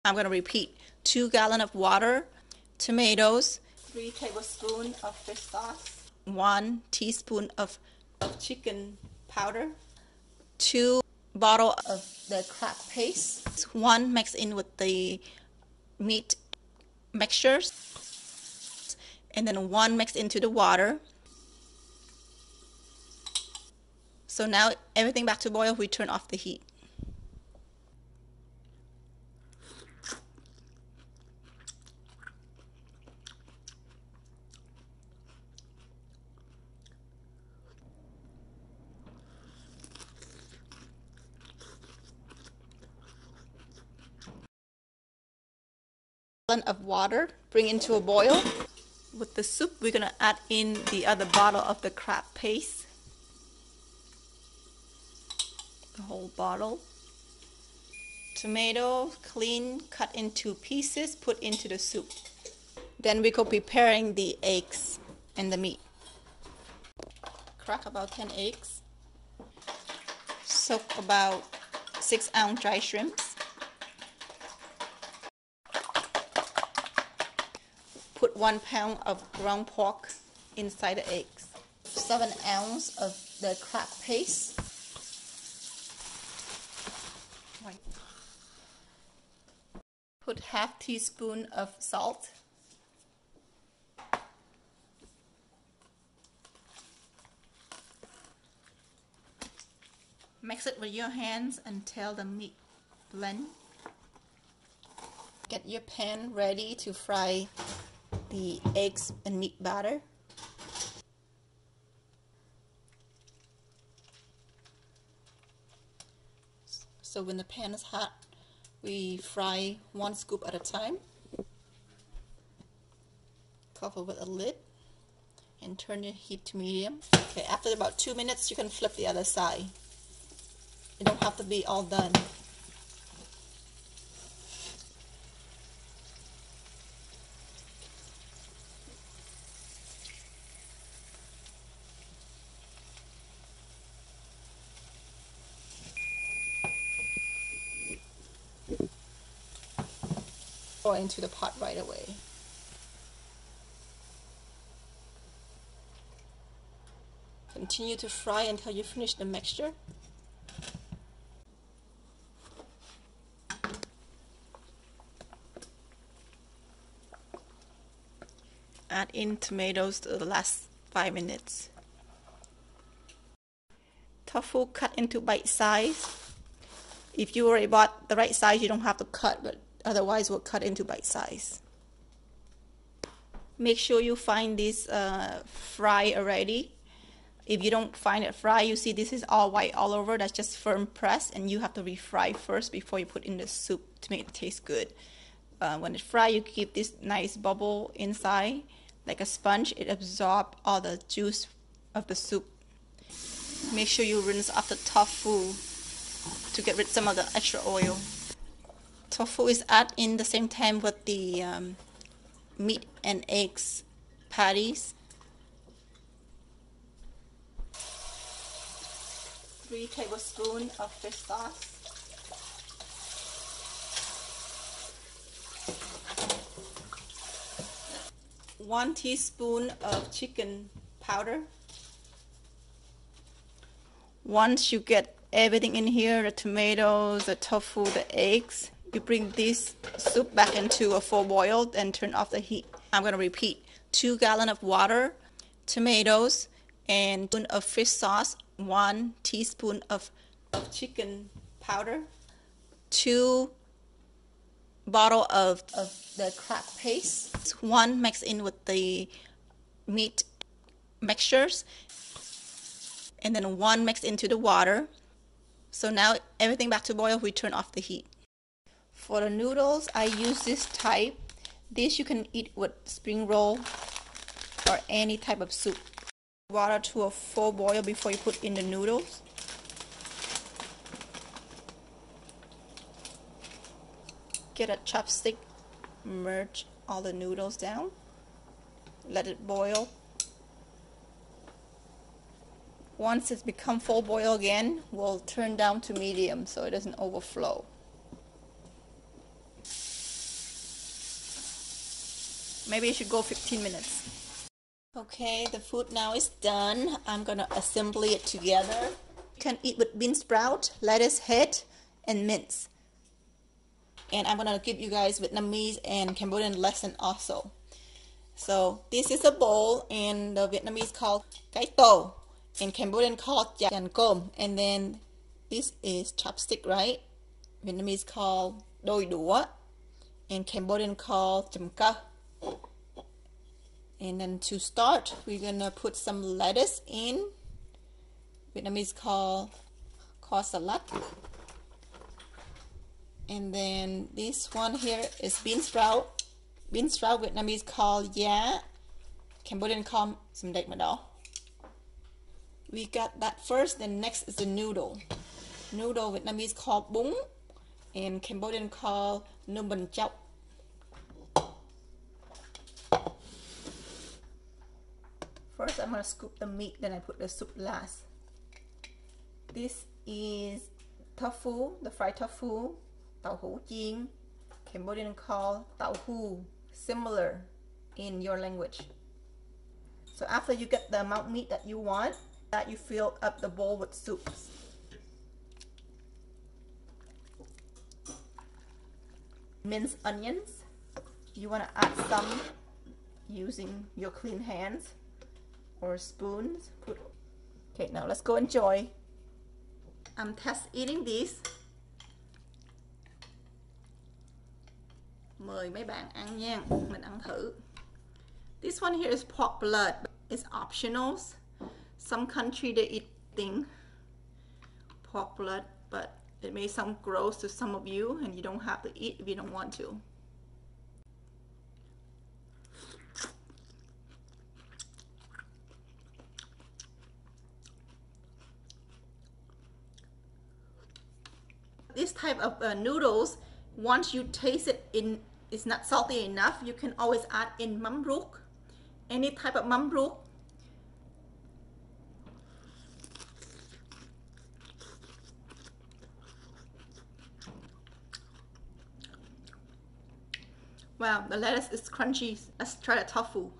I'm going to repeat. 2 gallons of water, tomatoes, 3 tablespoons of fish sauce, 1 teaspoon of chicken powder, 2 bottles of the crab paste, 1 mixed in with the meat mixtures, and then 1 mixed into the water. So now everything back to boil, we turn off the heat. Of water, bring into a boil. With the soup, we're going to add in the other bottle of the crab paste. The whole bottle. Tomato, clean, cut into pieces, put into the soup. Then we go preparing the eggs and the meat. Crack about 10 eggs. Soak about 6-ounce dry shrimps. Put 1 pound of ground pork inside the eggs. 7 ounces of the crab paste. Put half teaspoon of salt. Mix it with your hands until the meat blend. Get your pan ready to fry the eggs and meat batter. So when the pan is hot, we fry 1 scoop at a time. Cover with a lid and turn the heat to medium. Okay, after about 2 minutes, you can flip the other side. You don't have to be all done. Pour into the pot right away. Continue to fry until you finish the mixture. Add in tomatoes to the last 5 minutes. Tofu cut into bite size. If you already bought the right size, you don't have to cut, but otherwise we'll cut into bite size. Make sure you find this fry already. If you don't find it fry, you see this is all white all over. That's just firm press, and you have to refry first before you put in the soup to make it taste good. When it's fried, you keep this nice bubble inside, like a sponge. It absorbs all the juice of the soup. Make sure you rinse off the tofu to get rid of some of the extra oil. Tofu is added in the same time with the meat and eggs patties. 3 tablespoons of fish sauce. 1 teaspoon of chicken powder. Once you get everything in here, the tomatoes, the tofu, the eggs, you bring this soup back into a full boil and turn off the heat. I'm going to repeat. 2 gallons of water, tomatoes, and 1 teaspoon of fish sauce, 1 teaspoon of chicken powder, 2 bottles of the crab paste, 1 mixed in with the meat mixtures, and then 1 mixed into the water. So now everything back to boil, we turn off the heat. For the noodles, I use this type. This you can eat with spring roll or any type of soup. Water to a full boil before you put in the noodles. Get a chopstick, merge all the noodles down, let it boil. Once it's become full boil again, we'll turn down to medium so it doesn't overflow. Maybe it should go 15 minutes. Okay, the food now is done. I'm gonna assemble it together. You can eat with bean sprout, lettuce head, and mince. And I'm gonna give you guys Vietnamese and Cambodian lesson also. So this is a bowl, and the Vietnamese called cái tô, and Cambodian called chăn cơm. And then this is chopstick, right? Vietnamese called đôi đũa, and Cambodian called chấm cơ. And then to start, we're gonna put some lettuce in. Vietnamese call salad. And then this one here is bean sprout. Bean sprout Vietnamese call giá, Cambodian call some đạch mà đỏ. We got that first. Then next is the noodle. Noodle Vietnamese call bún, and Cambodian call nôm bần chậu. First, I'm gonna scoop the meat, then I put the soup last. This is tofu, the fried tofu, tàu hũ chiên. Cambodian call tàu hu, similar in your language. So after you get the amount of meat that you want, that you fill up the bowl with soups. Minced onions. You want to add some using your clean hands or spoons. Okay, now let's go enjoy. I'm test eating this. Mời mấy bạn ăn nha, mình ăn thử. This one here is pork blood. It's optional. Some country they eat pork blood, but it may sound gross to some of you, and you don't have to eat if you don't want to. This type of noodles, once you taste it, it's not salty enough, you can always add in mắm ruốc, any type of mắm ruốc. Wow, the lettuce is crunchy. Let's try the tofu.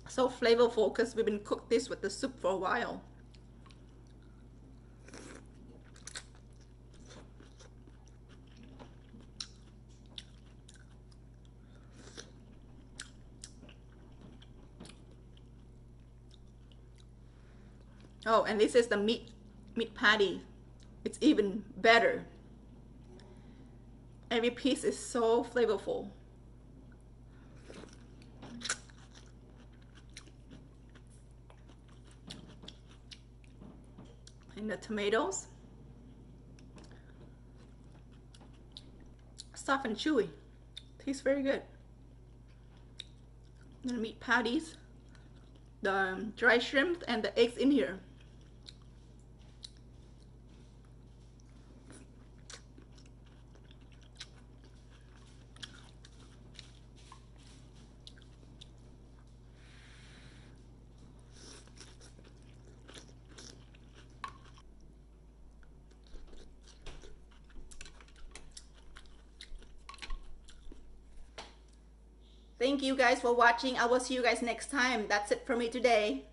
So flavorful because we've been cooked this with the soup for a while. Oh, and this is the meat patty. It's even better. Every piece is so flavorful. And the tomatoes, soft and chewy. Tastes very good. And the meat patties, the dry shrimp, and the eggs in here. Thank you guys for watching. I will see you guys next time. That's it for me today.